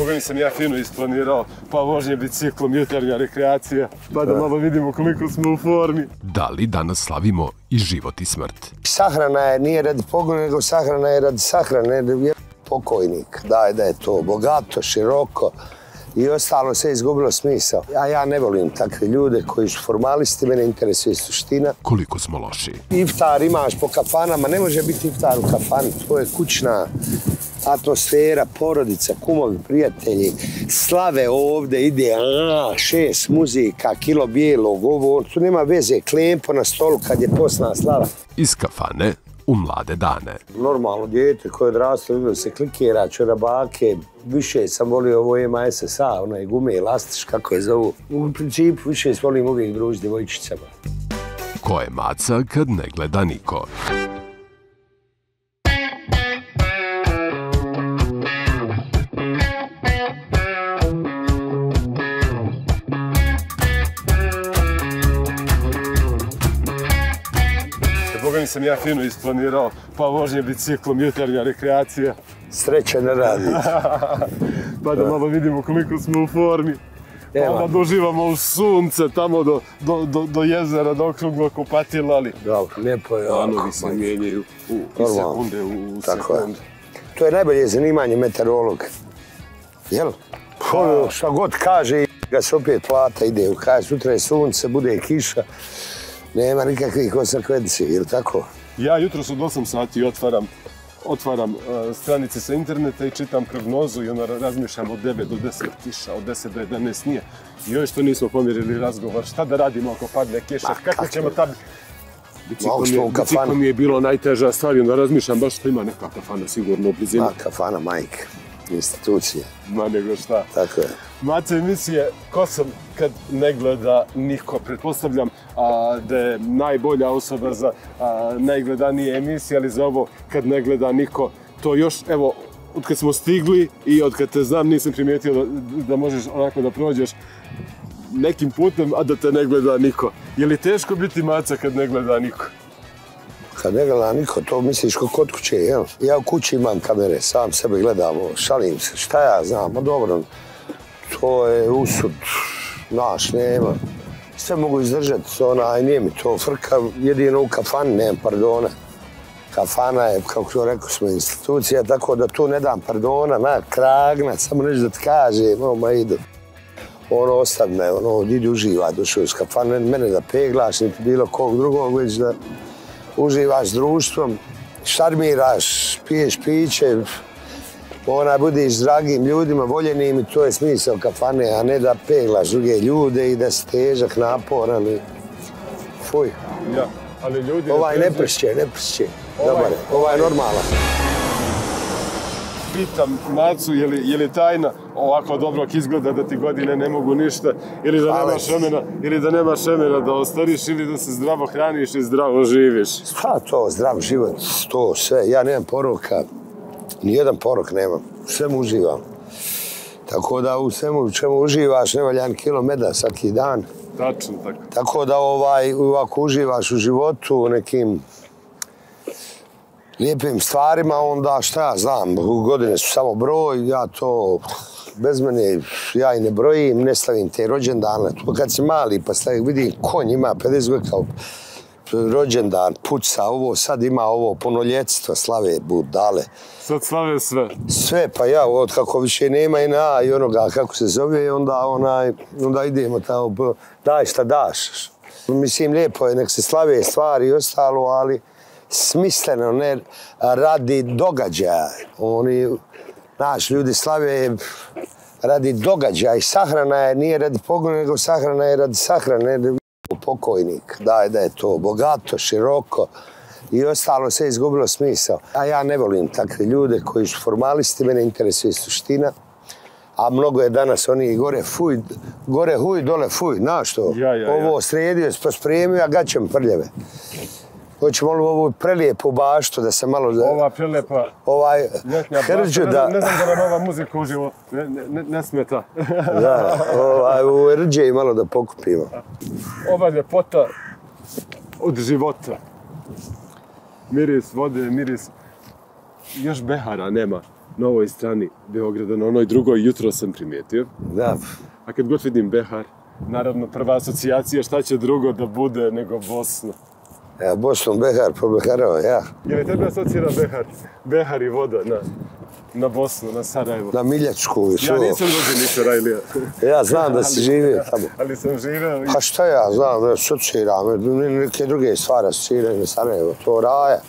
Boga nisam ja fino isplanirao, pa vožnje biciklom, jutarnja rekreacija, pa da malo vidimo koliko smo u formi. Da li danas slavimo i život i smrt? Sahrana je, nije radi pogona, nego sahrana je radi sahrane, je pokojnik. Da je to bogato, široko i ostalo sve izgubilo smisao. A ja ne volim takve ljude koji su formalisti, mene interesuje suština. Koliko smo loši? Iftar imaš po kafanama, ne može biti iftar u kafani, to je kućna atmosfera, porodica, kumovi, prijatelji, slave ovdje, ide 6 muzika, kilo bijelog, ovo, tu nema veze, klempo na stolu kad je posna slava. Iz kafane u mlade dane. Normalno dijete koje je odrastalo, ljubilo se klikera, čorabake, više sam volio ovo EMA SSA, onaj gume, elastiš, kako je zovu. U principu više volim uvijek družiti djevojčicama. Ko je maca kad ne gleda niko? Boga nisam ja fino isplanirao, pa vožnje biciklom, jutarnja rekreacija. Sreća ne radi. Pa da malo vidimo koliko smo u formi. Pa onda doživamo u sunce, tamo do jezera, do okruglog kupatila, ali... Dobro, lijepo je. Planovi se mijenjaju u sekunde, u sekunde. To je najbolje zanimanje meteorolog. Jel? Šta god kaže, ga se opet plata ide. Kaže, sutra je sunce, bude kiša. Nema nikakvih konsekvenci, je li tako? Ja jutros od 8 sati otvaram stranice sa interneta i čitam prognozu i onda razmišljam od 9 do 10 kiša, od 10 do 11 nije. I još što nismo pomjerili razgovor, šta da radimo ako padne kiša, kako ćemo tam... Biciklo mi je bilo najteža stvar i onda razmišljam baš što ima neka kafana sigurno u blizini. Kafana, majke, institucije. Ma nego šta. Tako je. Mace emisije, ko sam kad ne gleda niko, pretpostavljam da je najbolja osoba za najgledanije emisije, ali za ovo kad ne gleda niko, to još, evo, od kad smo stigli i od kad te znam nisam primijetio da možeš onako da prođeš nekim putem, a da te ne gleda niko. Je li teško biti maca kad ne gleda niko? Kad ne gleda niko, to misliš kod kuće, jel? Ja u kući imam kamere, sam sebe gledam, šalim se, šta ja znam, a dobro. To je usud, naš, nema. Sve mogu izdržati, nije mi to frka, jedino u kafani, nemam pardona. Kafana je, kako rekao smo, institucija, tako da tu ne dam pardona, kragna, samo nešto da ti kažem, idu. Ostav me, idi uživaj, došao iz kafane, mene da peglaš, niti bilo kog drugog, već da uživaš s društvom, šarmiraš, piješ piće, budiš s dragim ljudima, voljenim i to je smisao kafane, a ne da peglaš druge ljude i da si težak, naporan i... Fuj. Ovaj ne pršće. Dobar je, ovaj je normalan. Pitam Macu, je li tajna ovako dobrog izgleda da ti godine ne mogu ništa, ili da nemaš vremena da ostariš, ili da se zdravo hraniš i zdravo živiš? Šta to, zdrav život, to sve, ja nemam poroka. Nijedan porok nemam, svemu uživam. Tako da u svemu čemu uživaš ne valja kilo meda svaki dan. Tačno, tako. Tako da ako uživaš u životu, u nekim lijepim stvarima, onda šta ja znam, godine su samo broj, ja to bez mene, ja i ne brojim, ne stavim te rođendane. Kad si mali pa vidim konj ima 50 godina kao rođendan, puca, ovo sad ima ovo punoljetstvo, slave budale. Sad slave sve? Sve, pa ja, od kako više nema i onoga kako se zove, onda idemo tamo, daj šta daš. Mislim, lijepo je, nek se slave stvari i ostalo, ali smisleno, ne radi događaja. Naš ljudi slave radi događaja i sahrana je, nije radi pogona, nego sahrana je radi sahrane. Pokojnik, da je to bogato, široko i ostalo sve izgubilo smisao. A ja ne volim takve ljude koji su formalisti, mene interesuje suština. A mnogo je danas oni gore huj, dole fuj, znaš to? Ovo sredio, pospremio, a gaćem prljave. Hoćemo li ovu prelijepu baštu da se malo... Ova prelijepa ljetnja bašta, ne znam da nam ova muzika uživo ne smeta. Da, u rđe malo da pokupimo. Ova ljepota od života. Miris vode, miris... Još behara nema. na ovoj strani Beograda, na onoj drugoj, jutro sam primijetio. Da. A kad god vidim Behar, naravno prva asocijacija šta će drugo da bude nego Bosna. Ja, Bosnu, Behar, po Beharova, ja. Je li tebe asocira Behar i voda na Bosnu, na Sarajevo? Na Miljačku i Ja nisam rođen iz Sarajlija. Ja znam da si živio tamo. Ali sam živeo... Pa šta ja znam, da asociram, neke druge stvari asociraju na Sarajevo, to Raja.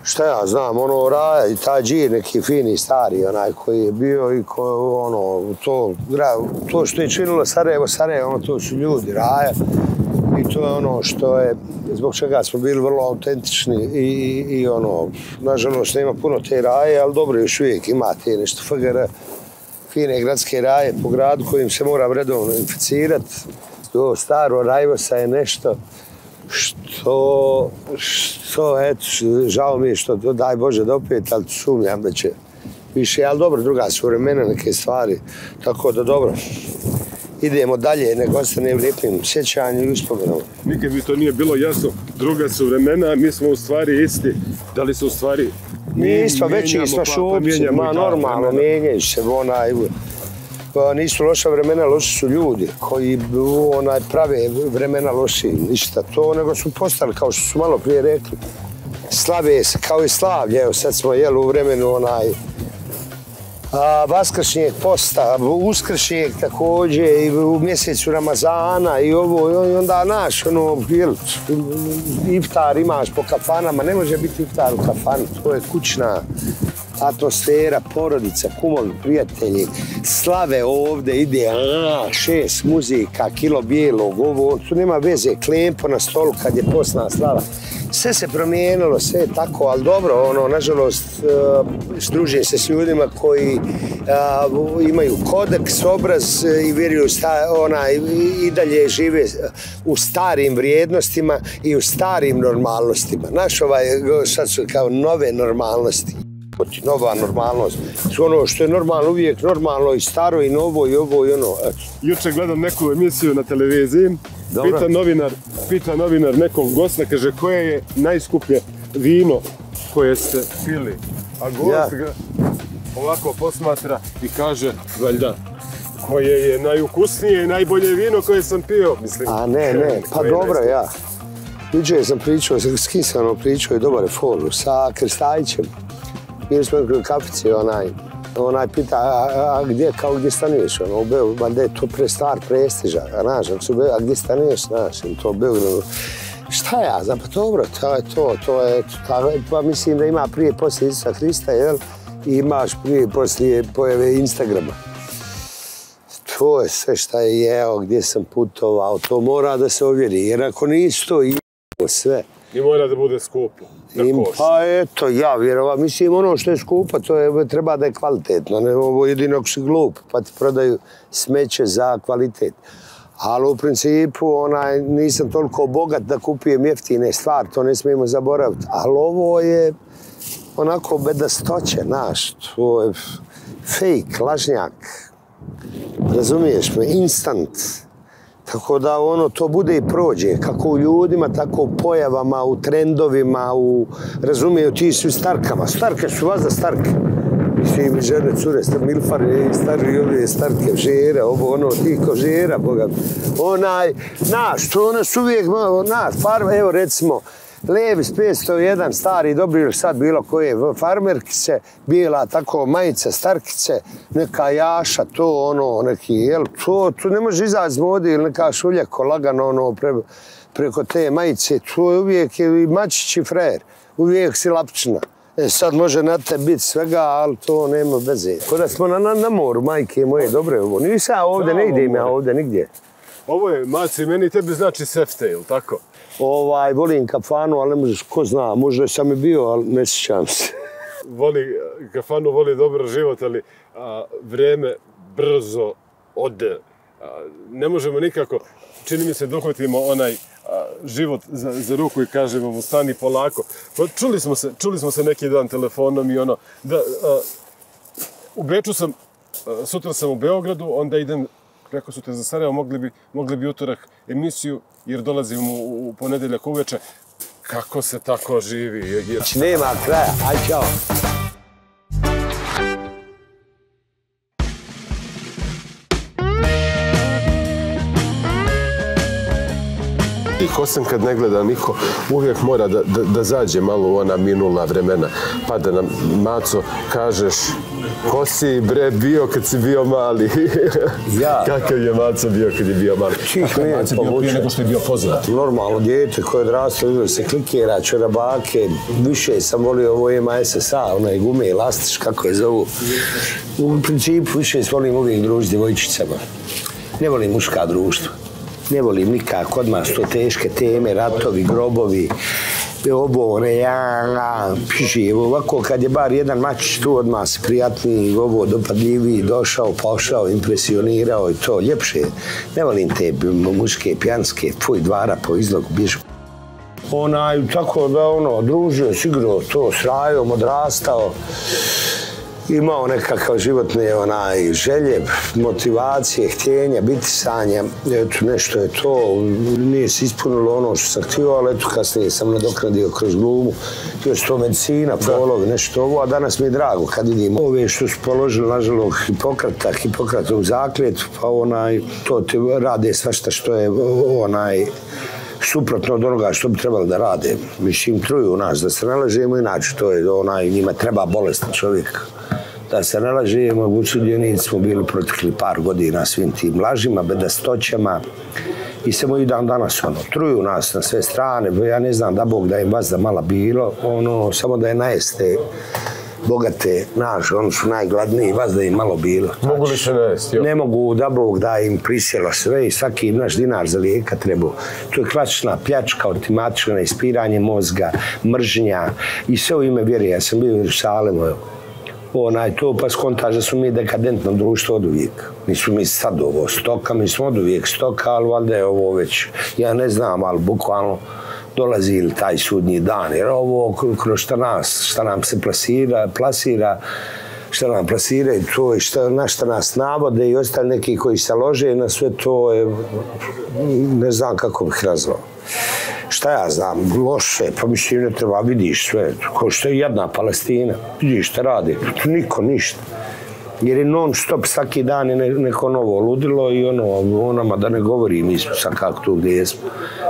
Šta ja znam, ono Raja i taj džir neki fini stari, onaj koji je bio i to što je činilo Sarajevo, ono to su ljudi, Raja. I to je ono što je, zbog čega smo bili vrlo autentični i ono, nažalost nema puno te Raje, ali dobro još uvijek ima te nešto FGR, fine gradske Raje po gradu kojim se mora redovno inficirati. To staro Rajvosa je nešto što eto, žao mi je što, daj Bože da opet, ali sumnjam da će više, ali dobro, druga su vremena, neke stvari, tako da dobro. Idemo dalje, nego ostane u lijepim sjećanju i uspomenom. Nikad mi to nije bilo jasno. Druga su vremena, mi smo u stvari isti. Da li su u stvari... Nismo, veći smo šupci, ma normalno, mijenjaju se, nisu loša vremena, loši su ljudi koji prave vremena loši, ništa to, nego su postali, kao što su malo prije rekli, slave se, kao i slavlje, evo sad smo jeli u vremenu Vaskršnjeg posta, Uskršnjeg također i u mjesecu Ramazana i ovo, i onda naš, iftar imaš po kafanama, ne može biti iftar u kafanu, to je kućna atmosfera, porodica, kumovi, prijatelji, slave ovdje, ide 6 muzika, kilo bijelog, ovo, tu nema veze, klempo na stolu kad je postna slava. Sve se promijenilo, sve je tako, ali dobro, nažalost, druže se s ljudima koji imaju kodeks, obraz i vjeruju i dalje žive u starim vrijednostima i u starim normalnostima. Naš sad su kao nove normalnosti. Nova normalnost. Ono što je normalno, uvijek normalno i staro i novo i ovo i ono. Juče gledam neku emisiju na televiziji, pita novinar nekog gosta, kaže koje je najskuplje vino koje ste pili. A gost ga ovako posmatra i kaže, valjda, koje je najukusnije i najbolje vino koje sam pio. A ne, pa dobro, ja. Juče sam pričao, s kim sam pričao i dobar je folu, sa Krstajićem. Bili smo u kafici, onaj pita, a gdje stanuješ, valjda je to prestar prestiža, a gdje stanuješ, to u Beogradu. Šta ja znam, pa dobro, to je, pa mislim da ima prije poslije Isusa Hrista, jel? I imaš prije poslije pojave Instagrama. To je sve šta je jeo, gdje sam putovao, to mora da se ovjeri, jer ako nisu to imamo sve. I mora da bude skupo. Pa eto, ja vjerovam, mislim ono što je skupo, to treba da je kvalitetno, ovo jedino ako si glup, pa ti prodaju smeće za kvalitet. Ali u principu nisam toliko bogat da kupijem jeftine stvari, to ne smijemo zaboraviti. Ali ovo je onako bedastoće, to je fake, lažnjak, razumiješ me, instant. Tako da to bude i prođe, kako u ljudima, tako u pojavama, u trendovima, razumiju ti su starkama. Starke su vas za starke. Mislim, žene, cure, milfar i stari, ovdje starke, žera, ti ko žera, boga. To one su uvijek, farma, evo recimo, Levis 501, stari, dobri ili sad bilo koje, farmerkice, bijela tako majica, starkice, neka jaša, neki, jel, to ne može izaći z mode ili neka šuljako lagano, preko te majice, to je uvijek i mačić i frajer, uvijek si lapčina. Sad može na te biti svega, ali to nema veze. Kada smo na moru, majke moje, dobro je ovo. Nisam ovdje, ne idem ja ovdje nigdje. Ovo je, Maci, meni tebi znači sefte, ili tako? Volim kafanu, ali ne možeš, ko zna, možda sam i bio, ali ne sjećam se. Kafanu voli dobar život, ali vrijeme brzo ode. Ne možemo nikako, čini mi se, dohvatimo onaj život za ruku i kažemo mu stani polako. Čuli smo se neki dan telefonom i u Beču sam, sutra sam u Beogradu, onda idem preko sutra za Sarajevo, mogli bi utorak emisiju, jer dolazim u ponedeljak uveče. Kako se tako živi? Nema kraja, aj čao. I ko sam kad ne gleda niko, uvijek mora da zađe malo u ona minulna vremena, pa da nam, Maco, kažeš ko si bre bio kad si bio mali? Ja. Kakav je Maco bio kad je bio mali? Kakav je Maco bio prije nego što je bio poznat? Normalno, dijete koje je odrastalo, vidio se klikera, čorabake, više sam volio ovo SSA, onaj gume, elastič, kako je zovu. U principu više volim uvijek družiti djevojčicama. Ne volim muška društva. Ne volim nikako, odmah su to teške teme, ratovi, grobovi, obone, piši, ovako kad je bar jedan mačić tu odmah se prijatniji, ovo dopadljiviji, došao, pošao, impresionirao i to, ljepše. Ne volim te muške, pijanske, fuj, dvara po izlogu, bižu. Tako da, družio, igrao to s rajom, odrastao. Imao nekakav životne želje, motivacije, htjenja, bitisanja. Eto, nešto je to. Nije se ispunilo ono što sam htio, ali eto, kasnije sam nadoknadio kroz glumu. Još to medicina, polovi, nešto ovo, a danas mi je drago kad vidim ove što su položili, nažalost, Hipokratovu zakljetvu, pa to ti rade svašta što je suprotno od onoga što bi trebali da rade. Mislim, truju nas da se ne lažemo, inače to je njima treba bolestan čovjek. Da se ne lažemo, usuđenici smo bili protekli par godina svim tim lažima, bedastoćama i samo i dan danas truju nas na sve strane. Ja ne znam da Bog da im vazda mala bilo, samo da je najeste bogate, oni su najgladniji, vas da im malo bilo. Mogu li se najesti? Ne mogu, da Bog da im prisjelo sve i svaki naš dinar za lijeka treba. To je klasična pljačka, otimačina, ispiranje mozga, mržnja i sve u ime vjere. Ja sam bio u Jerusalimu, to pa skontaž da su mi dekadentno društvo od uvijek. Nisu mi sad ovo stoka, mi smo od uvijek stoka, ali valjda je ovo već, ja ne znam, ali bukvalno dolazi ili taj sudnji dan, jer ovo kroz šta nam se plasira, šta nam plasiraju to i na šta nas navode i ostali neki koji se lože na sve to, ne znam kako bih nazvao. Šta ja znam, loše, pa mislim ne treba, vidiš sve, kao što je jedna Palestina, vidiš šta radi, niko ništa. Jer je non stop svaki dan je neko novo ludilo i o nama da ne govorim, mi smo sad kako tu gdje jesmo,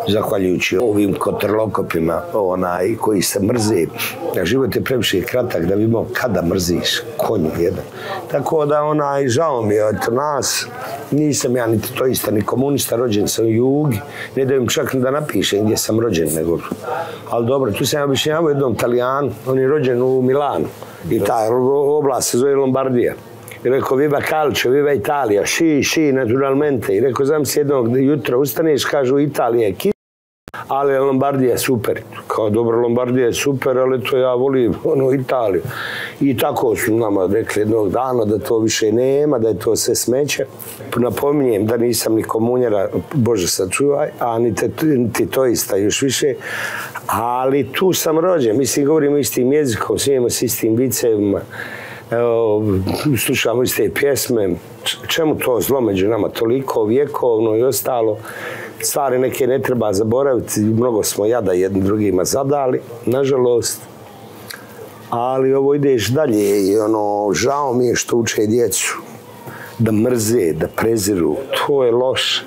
zahvaljujući ovim kotrlokopima koji se mrze. Život je previše kratak da vidimo kada mrziš, konju jedan. Tako da žao mi je od nas, nisam ja niti to isto, ni komunista, rođen sam u Jugi, ne da im čak da napišem gdje sam rođen, nego. Ali dobro, tu sam objašnjavao jednom Italijanu, on je rođen u Milanu i ta oblast se zove Lombardija. I rekao, viva calcio, viva Italija, ši, naturalmente. I rekao, znam si jednog jutra ustaneš, kažu Italija je kit, ali Lombardija je super. Kao dobro, Lombardija je super, ali to ja volim Italiju. I tako su nama rekli jednog dana da to više nema, da je to sve smeće. Napominjem da nisam ni komunjera, Bože sačuvaj, a niti to ista još više. Ali tu sam rođen, mislim, govorimo istim jezikom, smijemo s istim vicevima. Slušamo iste pjesme, čemu to zlo među nama toliko, vjekovno i ostalo. Stvari neke ne treba zaboraviti, mnogo smo jada jedni drugima zadali, nažalost. Ali ovo ideš dalje i žao mi je što uče djecu da mrze, da preziru, to je loše.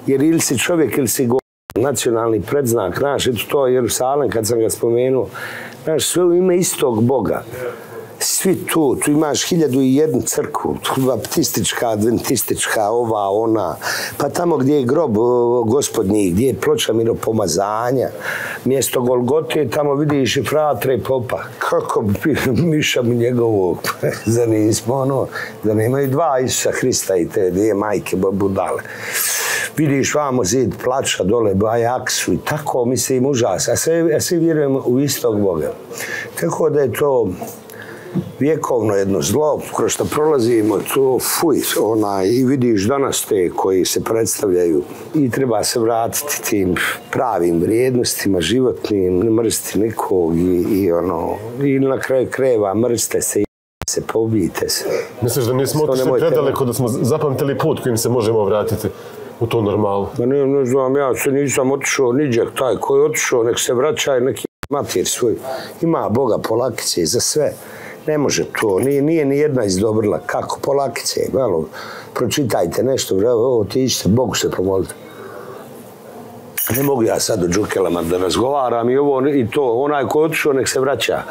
Jer ili si čovjek ili si nacionalni predznak, znaš, to je Jerusalim kad sam ga spomenuo, znaš, sve u ime istog Boga. Svi tu imaš 1001 crkvu, baptistička, adventistička, ova, ona, pa tamo gdje je grob gospodnji, gdje je ploča miropomazanja, mjesto Golgote, tamo vidiš i fratra i popa. Kako miša mi njegovog, zar nismo da nemaju dva Isusa Hrista i te dvije majke budale. Vidiš vamo zid plača dole, Ajaksu i tako, mislim, užas. A svi vjerujemo u istog Boga. Tako da je to vjekovno jedno zlo, kroz što prolazimo, to i vidiš danas te koji se predstavljaju i treba se vratiti tim pravim vrijednostima, životnim, ne mrziti nikog i na kraju krajeva mrzite se, pobijte se. Misliš da nismo otišli predaleko, da smo zapamtili put kojim se možemo vratiti u to normalu? Ne znam, ja se nisam otišao niđak, taj koji je otišao, nek se vraća i neki matir svoj. Ima Boga polakice za sve. Ne može to, nije ni jedna izdobrila. Kako? Polakice, malo pročitajte nešto, otiđite, Bogu se pomolite. Ne mogu ja sad o džukelama da razgovaram i ovo i to, onaj ko je otišao nek se vraća.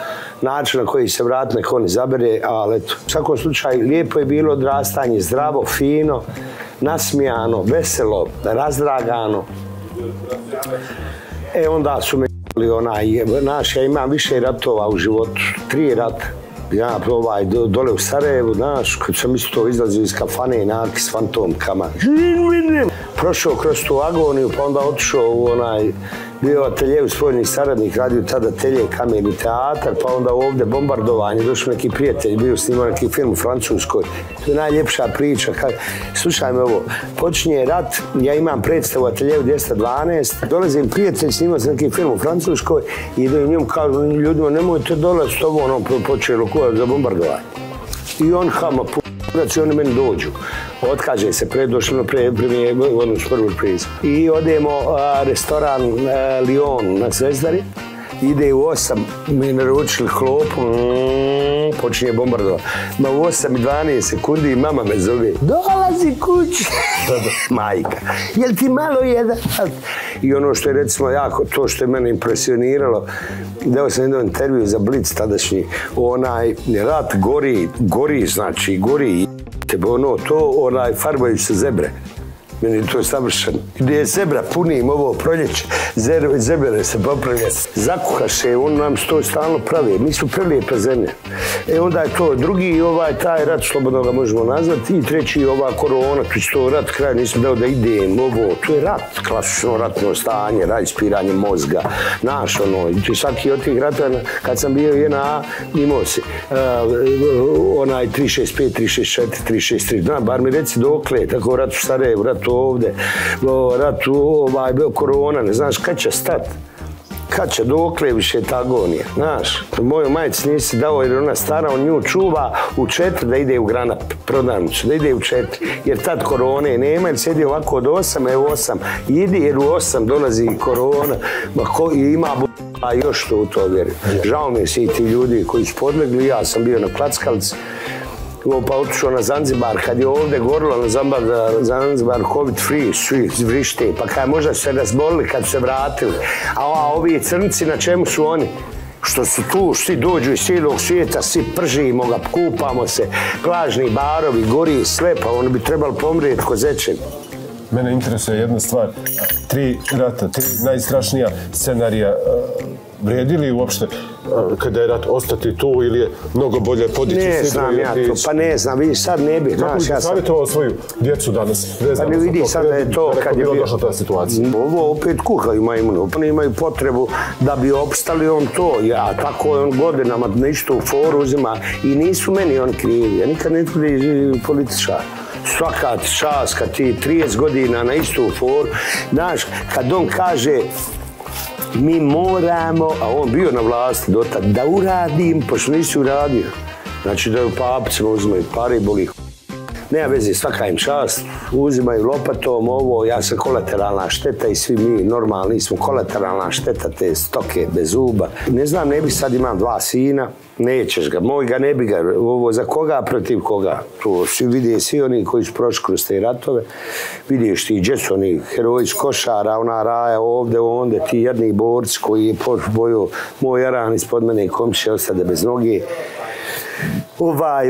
Način na koji se vrati nek on izabere, ali eto. U svakom slučaju lijepo je bilo odrastanje, zdravo, fino, nasmijano, veselo, razdragano. Onda su me ja imam više ratova u životu, 3 rata. Ja dole u Sarajevu, znaš, kad sam isto izlazio iz kafane inaki s fantomkama. Prošao kroz tu agoniju, pa onda otišao u bio atelje spoljnih saradnik, radio tada atelje Kamerni teatar, pa onda ovdje bombardovanje, došli neki prijatelji, bio snimao neki film u Francuskoj. To je najljepša priča. Slušaj me ovo, počinje rat, ja imam predstavu u ateljevu 212, dolazim prijatelj, snimao sam neki film u Francuskoj i njom kažu ljudima nemojte dolaz s tobom, počelo za bombardovanje. I on i oni meni dođu. Otkaže se, došli na prvu prizu. I odemo restoran Lyon na Zvezdari. Ide u 8, mi naručili klopu, počinje bombardovati. Ma u 8:12 sekundi mama me zove, dolazi kući. Majka, jel ti malo jedan? I ono što je recimo jako, to što je mene impresioniralo, dao sam jedan intervju za Blitz tadašnji, rat gori, znači gori, farbaju se zebre. Meni je to savršeno. Gdje je zebra, punim ovo proljeće, zebere se popravlja. Zakuhaše, on nam to stalno pravi. Mi smo prelijepe zemlje. Onda je to drugi taj rat, slobodno ga možemo nazvati, i treći ova korona, to je rat, kraj nisam dao da idem, to je rat, klasično ratno stanje, ispiranje mozga, naš i svaki od tih ratova, kad sam bio JNA, imao se 365, 364, 363, bar mi reci dokle, tako rat u Sarajevu, rat ovdje, rat korona, ne znaš kad će stati. Kad će dokle više ta agonija, znaš. Mojoj majici nisi dao jer ona stara, on nju čuva u 4 da ide u Granat, prodavnicu, da ide u 4. Jer tad korone nema, jer sjedi ovako od 8, evo 8, idi jer u 8 dolazi korona, i ima još to u to vjeri. Žao mi je svi ti ljudi koji su podlegli, ja sam bio na klackalici, pa otišao na Zanzibar, kad je ovdje gorilo na Zanzibar COVID free, svi vrište, pa kad možda su se razbolili kad su se vratili. A ovi crnci, na čemu su oni? Što su tu, svi dođu iz cijelog svijeta, svi pržimo ga, kupamo se, plažni barovi, gori sve, pa oni bi trebali pomrijeti ko zečevi. Mene interesuje jedna stvar, 3 rata, 3 najstrašnija scenarija, vrijedi li uopšte kada je rat ostati tu ili je mnogo bolje podići sidro? Ne znam ja to, pa ne znam, vidiš sad ne bih. Kako bi ti savjetovao svoju djecu danas? Pa ne vidi sad da je to kad je bila došla ta situacija. Ovo opet kuhaju majmune, oni imaju potrebu da bi opstali on to, ja tako on godinama nešto u foru uzima i nisu meni on krivi, ja nikad ne tvrdi političar. Svaka čast kad ti 30 godina na istu foru, znaš, kad on kaže mi moramo, a on bio na vlasti dotad, da uradim, pošto nisi uradio. Znači da je u papicama uzimaju pare i boli. Nema veze, svaka im čast, uzimaju lopatom ovo, ja sam kolateralna šteta i svi mi normalni smo kolateralna šteta te stoke bez zuba. Ne znam, ne bi sad imam 2 sina, nećeš ga, moj ga ne bi ga, ovo za koga protiv koga. To vidi svi oni koji su prošli kroz te ratove, vidiš ti gdje su oni heroji iz Košara, ona Raja ovdje, ondje, ti jedni borci koji je bojio moj jaran ispod mene i komšije ostade bez noge.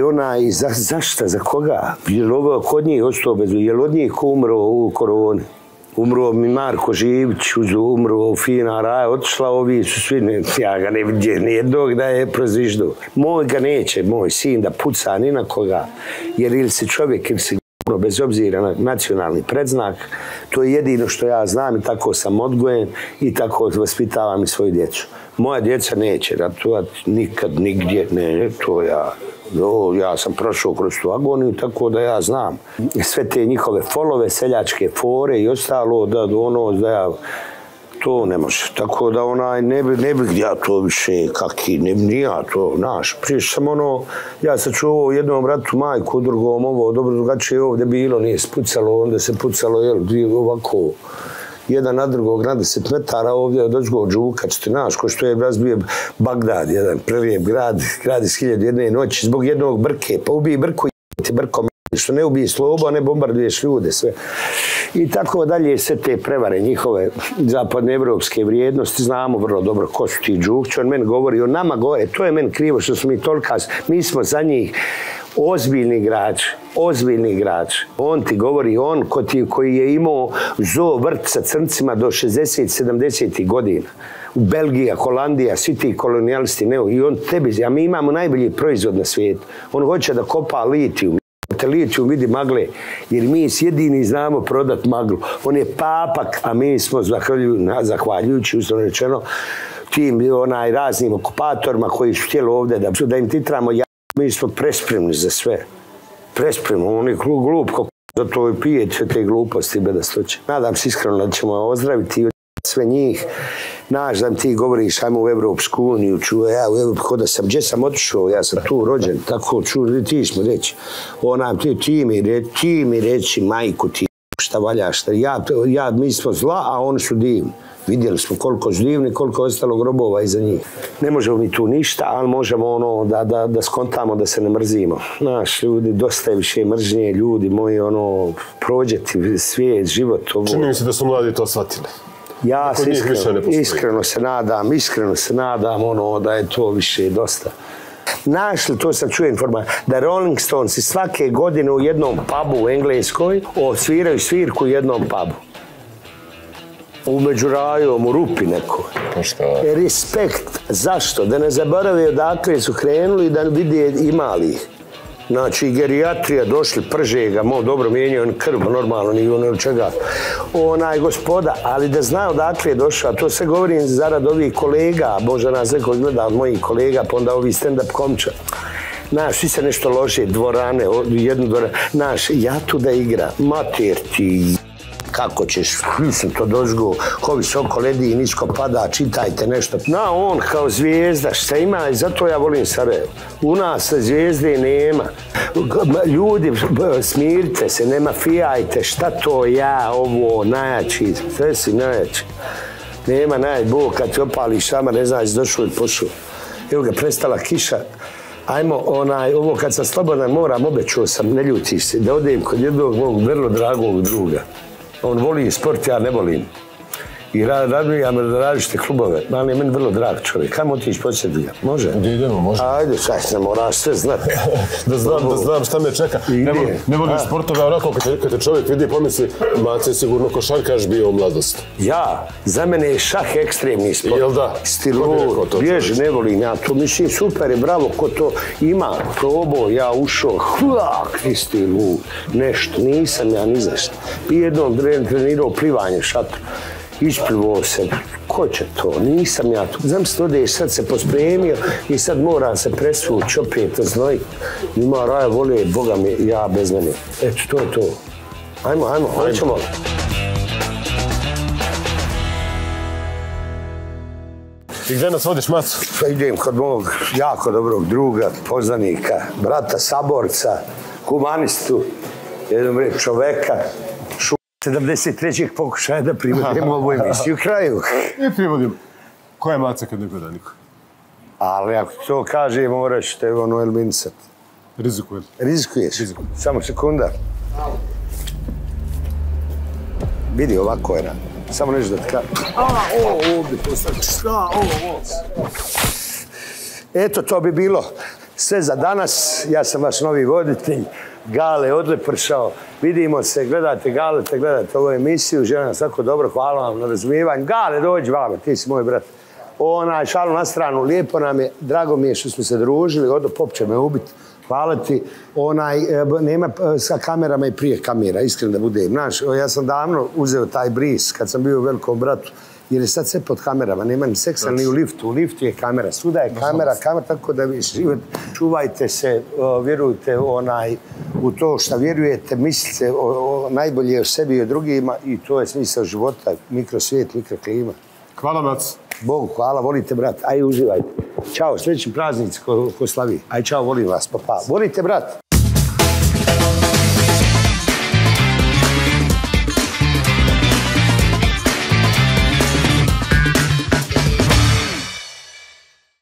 Onaj, zašta, za koga? Jel ovo kod njih ostao bez, jel od njih umro u koroni? Umro mi Marko Živić, umro Fina Raja, otišla, ovi su svi, ja ga ne vidim nijednog da je prozviždu. Moj ga neće, moj sin, da puca ni na koga, jer ili si čovjek, ili si bez obzira na nacionalni predznak, to je jedino što ja znam i tako sam odgojen i tako vaspitavam i svoju djecu. Moja djeca neće ratovati nikad, nigdje, ne, to ja sam prošao kroz tu agoniju, tako da ja znam. Sve te njihove folove, seljačke fore i ostalo, da ja to ne može. Tako da ne bih ja to više kaki, ne ja to, znaš. Prije sam ja sam čuo u jednom ratu majku, u drugom ovo, dobro drugačije ovdje bilo, nije se pucalo, onda se pucalo, ovako, jedan na drugog na 10 metara ovdje od Očgog Đuka, ćete znaš, ko što je razbio Bagdad, jedan prelijep grad iz 1001 noći, zbog jednog brke, pa ubije brku i ti brkom što ne ubiješ loba, ne bombarduješ ljude, sve. I tako dalje, sve te prevare njihove zapadnoevropske vrijednosti, znamo vrlo dobro ko su ti Đukći, on meni govori, on nama govori, to je meni krivo što smo mi tolika, mi smo za njih ozbiljni igrač. On ti govori, on koji je imao zoo vrt sa crncima do 60-70 godina. U Belgija, Holandija, svi ti kolonijalisti, i on tebi, a mi imamo najbolji proizvod na svijetu. On hoće da kopa litijum. Litijum vidi magle, jer mi jedini znamo prodat maglu. On je papak, a mi smo, zahvaljujući, uslovno rečeno, tim raznim okupatorima koji su htjeli ovdje da im titramo, mi smo prespremni za sve. Prespremni, on je glup, zato i pije sve te gluposti bedastoće. Nadam se iskreno da ćemo ozdraviti sve njih. Znaš da ti govoriš, ajmo u Evropsku uniju, ja u Evropu, kod da sam, gdje sam otišao, ja sam tu rođen, tako ti smo reći. Ti mi reći, majku ti, šta valja, šta, mi smo zla, a oni su divni. Vidjeli smo koliko su divni, koliko je ostalo grobova iza njih. Ne možemo mi tu ništa, ali možemo da skontamo, da se ne mrzimo. Znaš, ljudi, dosta je više mržnje, ljudi moji, prođeti svijet, život. Čini mi se da su mladi to shvatili. Ja se iskreno se nadam da je to više dosta. Našli, to sam čuo informaciju, da Rolling Stonesi svake godine u jednom pubu u Engleskoj osviraju svirku u jednom pubu. U Međurajom, u Rupi nekoj. Respekt. Zašto? Da ne zaborave odakle su krenuli i da vide imali ih. Znači, gerijatrija došli, prže ga, dobro mijenjaju krv, normalno, nije ono od čega. Gospoda, ali da zna odakle je došao, to sve govorim zarad ovih kolega, možda nas neko gleda od mojih kolega, pa onda ovih stand-up komiča. Znaš, svi se nešto lože, dvorane, jednu dvoranu. Znaš, ja tu da igram, mater ti, kako ćeš, mislim to dozgo, ko visoko ledi i nisko pada, čitajte nešto. On kao zvijezda, šta ima, i zato ja volim Sarajevo. U nas zvijezde nema. Ljudi, smirite se, ne mafijajte, šta to ja, ovo, najjači, sve si najjači. Nema najjači, Bog, kad ti opališ šamar, ne znaš, došao i pošao. Evo ga, prestala kiša. Ajmo, ovo kad sam slobodan moram, obećao sam, ne ljutiš se, da odem kod jednog mog vrlo dragog druga. On voli sport, ja ne volim. I radujam da različite klubove, ali je meni vrlo drag čovjek. Kajmo otići posjeti ga? Može? Gdje idemo, može. Ajde, sad ne moraš sve znati. Da znam šta me čeka. Ne voliš sportove, onako kad te čovjek vidi pomisli, Mace je sigurno košarkaš bio u mladosti. Ja, za mene je šah ekstremni sport. Jel da? Stilu, bježi, ne volim ja to. Mislim, super je, bravo, ko to ima. Probao, ja ušao, stilu, nešto, nisam ja ni zašto. I jednom trenirao plivanje šatru. Isplivao se, ko će to, nisam ja to. Znam se odeš, sad se pospremio i sad moram se presvući opet, znoj. Ima raja vole, Boga mi, ja bez mene. Eto, to je to. Ajmo, hoćemo. I gdje nas vodiš, Maco? Idem kod mog jako dobrog druga, poznanika, brata, saborca, humanistu, jednom reći čoveka, 73. pokušaja da privodimo ovu emisiju kraju. I privodim. Ko je Maca kad ne gleda niko? Ali ako to kaže, moraš te eliminisati. Rizikujem. Rizikuješ? Samo sekunda. Vidi, ovako je rad. Samo nešto da ti kažem. Ovdje to sad. Eto, to bi bilo sve za danas. Ja sam vaš novi voditelj. Gale odlepršao. Vidimo se, gledajte ovu emisiju. Želim vam svako dobro, hvala vam na razumijevanju. Gale, dođi vama, ti si moj brat. Šalu na stranu, lijepo nam je, drago mi je što smo se družili, Odo Pop će me ubiti. Hvala ti. Nema sa kamerama i prije kamera, iskreno da budem. Znaš, ja sam davno uzeo taj bris kad sam bio u Velikom bratu. Jer je sad sve pod kamerama, nema ni seksa ni u liftu. U liftu je kamera, svuda je kamera, tako da vi život. Čuvajte se, vjerujte u to što vjerujete, mislite najbolje o sebi i o drugima i to je smisao života, mikrosvijet, mikroklima. Hvala, Mac. Bogu, hvala, volite, brat. Ajde, uživajte. Ćao, sljedeći praznici ko slavi. Ajde, čao, volim vas, pa. Volite, brat.